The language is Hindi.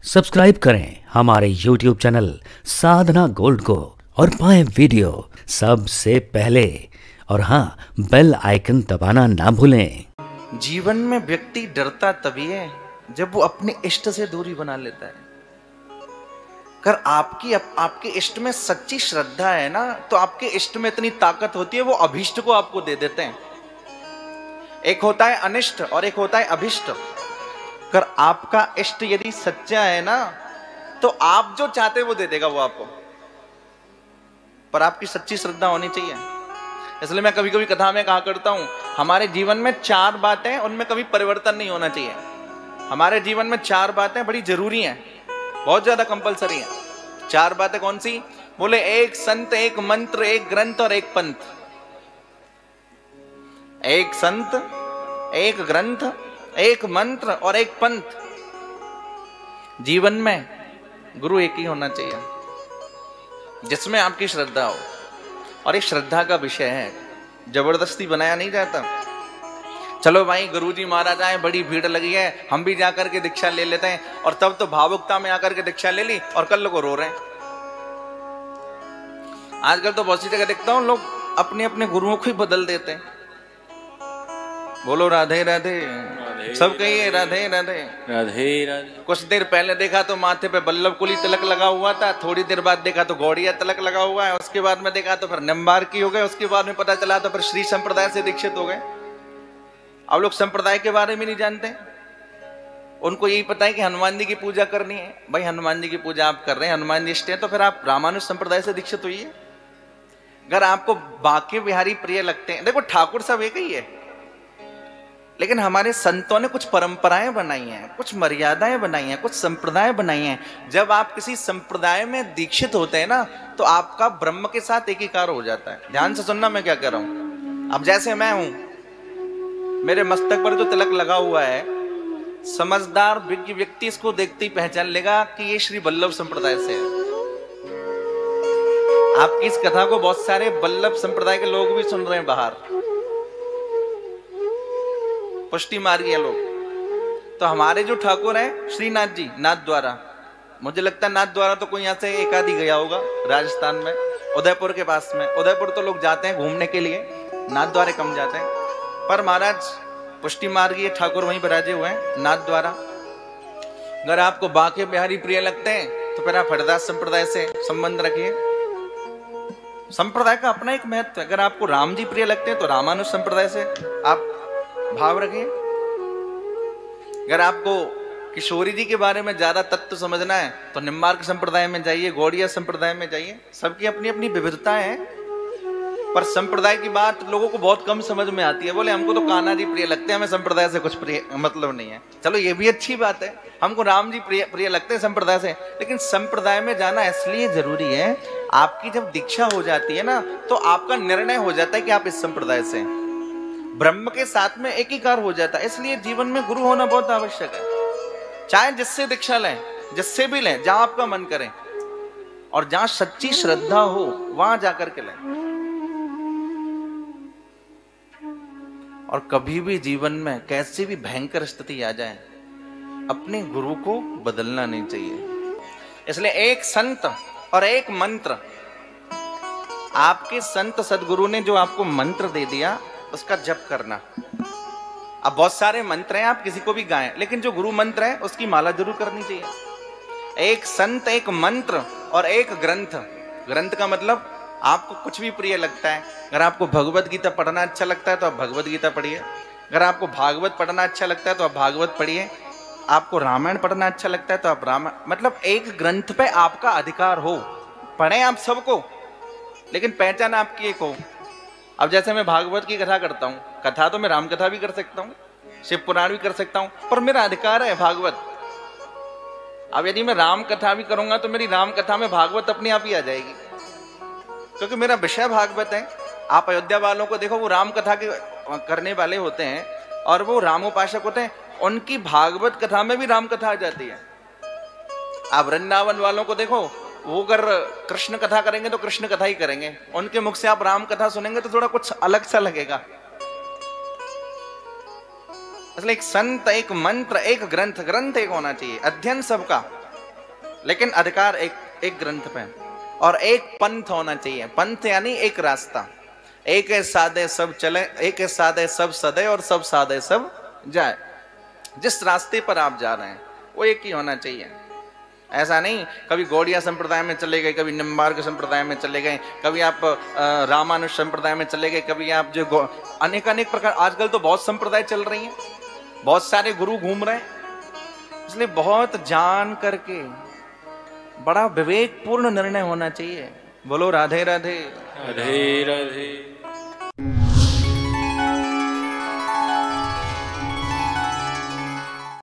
सब्सक्राइब करें हमारे YouTube चैनल साधना गोल्ड को और पाएं वीडियो सबसे पहले। और हाँ, बेल आइकन दबाना ना भूलें। जीवन में व्यक्ति डरता तभी है जब वो अपने इष्ट से दूरी बना लेता है। अगर आपके इष्ट में सच्ची श्रद्धा है ना, तो आपके इष्ट में इतनी ताकत होती है, वो अभिष्ट को आपको दे देते हैं। एक होता है अनिष्ट और एक होता है अभिष्ट। अगर आपका इष्ट यदि सच्चा है ना, तो आप जो चाहते वो दे देगा वो आपको, पर आपकी सच्ची श्रद्धा होनी चाहिए। इसलिए मैं कभी कभी कथा में कहा करता हूं, हमारे जीवन में 4 बातें, उनमें कभी परिवर्तन नहीं होना चाहिए। हमारे जीवन में 4 बातें बड़ी जरूरी हैं, बहुत ज्यादा कंपलसरी हैं। 4 बातें कौन सी? बोले, एक संत, एक मंत्र, एक ग्रंथ और एक पंथ। एक संत, एक ग्रंथ, एक मंत्र और एक पंथ। जीवन में गुरु एक ही होना चाहिए जिसमें आपकी श्रद्धा हो, और ये श्रद्धा का विषय है, जबरदस्ती बनाया नहीं जाता। चलो भाई, गुरुजी महाराज आए, बड़ी भीड़ लगी है, हम भी जाकर के दीक्षा ले लेते हैं, और तब तो भावुकता में आकर के दीक्षा ले ली और कल लोग रो रहे हैं। आजकल तो बहुत सी जगह देखता हूं, लोग अपने अपने गुरुओं को ही बदल देते हैं। बोलो राधे राधे, सब कहिए राधे राधे राधे राधे। कुछ देर पहले देखा तो माथे पे बल्लभ कुली तिलक लगा हुआ था, थोड़ी देर बाद देखा तो गौड़िया तिलक लगा हुआ है, उसके बाद में देखा तो फिर निम्बार की हो गए, उसके बाद में पता चला तो फिर श्री संप्रदाय से दीक्षित हो गए। अब लोग संप्रदाय के बारे में नहीं जानते, उनको यही पता है कि हनुमान जी की पूजा करनी है। भाई, हनुमान जी की पूजा आप कर रहे हैं, हनुमान जी इष्ट है, तो फिर आप रामानुज संप्रदाय से दीक्षित हुई। अगर आपको बांके बिहारी प्रिय लगते हैं, देखो ठाकुर सब एक ही है, लेकिन हमारे संतों ने कुछ परंपराएं बनाई हैं, कुछ मर्यादाएं बनाई हैं, कुछ संप्रदाय बनाई हैं। जब आप किसी संप्रदाय में दीक्षित होते हैं ना, तो आपका ब्रह्म के साथ एकीकार हो जाता है। ध्यान से सुनना मैं क्या कर रहा हूं। अब जैसे मैं हूं, मेरे मस्तक पर जो तिलक लगा हुआ है, समझदार विज्ञ व्यक्ति इसको देखते ही पहचान लेगा कि ये श्री वल्लभ संप्रदाय से है। आपकी इस कथा को बहुत सारे वल्लभ संप्रदाय के लोग भी सुन रहे हैं बाहर, पुष्टि मार गया लोग। तो हमारे जो ठाकुर हैं श्रीनाथ जी, नाथ द्वारा, मुझे लगता है नाथ द्वारा तो कोई यहाँ से एक आदि गया होगा राजस्थान में, उदयपुर के पास में। उदयपुर तो लोग जाते हैं घूमने के लिए, नाथ द्वारा कम जाते हैं। पर महाराज पुष्टि मार्गीय ठाकुर वहीं विराजे हुए हैं, नाथ द्वारा। अगर आपको बांके बिहारी प्रिय लगते हैं तो फिर आप हरिदास संप्रदाय से संबंध रखिए। संप्रदाय का अपना एक महत्व है। अगर आपको राम जी प्रिय लगते हैं तो रामानुज संप्रदाय से आप भाव रखिए। अगर आपको किशोरी जी के बारे में ज्यादा तत्व समझना है तो निम्बार्क संप्रदाय में जाइए, गौड़िया संप्रदाय में जाइए। सबकी अपनी अपनी विविधताएं हैं, पर संप्रदाय की बात लोगों को बहुत कम समझ में आती है। बोले, हमको तो कान्हा जी प्रिय लगते हैं, हमें संप्रदाय से कुछ प्रिय मतलब नहीं है। चलो, ये भी अच्छी बात है, हमको राम जी प्रिय लगते हैं संप्रदाय से, लेकिन संप्रदाय में जाना इसलिए जरूरी है, आपकी जब दीक्षा हो जाती है ना, तो आपका निर्णय हो जाता है कि आप इस संप्रदाय से, ब्रह्म के साथ में एकीकार हो जाता है। इसलिए जीवन में गुरु होना बहुत आवश्यक है। चाहे जिससे दीक्षा लें, जिससे भी लें, जहां आपका मन करे और जहां सच्ची श्रद्धा हो, वहां जाकर के लें। और कभी भी जीवन में कैसी भी भयंकर स्थिति आ जाए, अपने गुरु को बदलना नहीं चाहिए। इसलिए एक संत और एक मंत्र। आपके संत सदगुरु ने जो आपको मंत्र दे दिया, उसका जप करना। अब बहुत सारे मंत्र हैं, आप किसी को भी गाएं, लेकिन जो गुरु मंत्र है उसकी माला जरूर करनी चाहिए। एक संत, एक मंत्र और एक ग्रंथ। ग्रंथ का मतलब आपको कुछ भी प्रिय लगता है। अगर आपको भगवत गीता पढ़ना अच्छा लगता है तो आप भगवत गीता पढ़िए। अगर आपको भागवत पढ़ना अच्छा लगता है तो आप भागवत पढ़िए। आपको रामायण पढ़ना अच्छा लगता है तो आप रामायण, मतलब एक ग्रंथ पे आपका अधिकार हो। पढ़ें आप सबको, लेकिन पहचान आपकी एक हो। अब जैसे मैं भागवत की कथा करता हूँ, कथा तो मैं राम कथा भी कर सकता हूँ, शिव पुराण भी कर सकता हूँ, पर मेरा अधिकार है भागवत। अब यदि मैं राम कथा भी करूंगा तो मेरी राम कथा में भागवत अपने आप ही आ जाएगी, क्योंकि मेरा विषय भागवत है। आप अयोध्या वालों को देखो, वो राम कथा के करने वाले होते हैं और वो रामोपासक होते हैं, उनकी भागवत कथा में भी राम कथा आ जाती है। आप वृंदावन वालों को देखो, वो अगर कृष्ण कथा करेंगे तो कृष्ण कथा ही करेंगे, उनके मुख से आप राम कथा सुनेंगे तो थोड़ा कुछ अलग सा लगेगा। इसलिए एक संत, एक मंत्र, एक ग्रंथ। ग्रंथ एक होना चाहिए, अध्ययन सबका। लेकिन अधिकार एक ग्रंथ पे, और एक पंथ होना चाहिए। पंथ यानी एक रास्ता। एक है साधे सब चले, एक है साधे सब सदे, और सब साधे सब जाए। जिस रास्ते पर आप जा रहे हैं वो एक ही होना चाहिए। ऐसा नहीं कभी गौड़िया संप्रदाय में चले गए, कभी निम्बार्क संप्रदाय में चले गए, कभी आप रामानुज संप्रदाय में चले गए, कभी आप जो अनेक प्रकार। आजकल तो बहुत संप्रदाय चल रही हैं, बहुत सारे गुरु घूम रहे हैं। इसलिए बहुत जान करके बड़ा विवेकपूर्ण निर्णय होना चाहिए। बोलो राधे राधे। राधे राधे।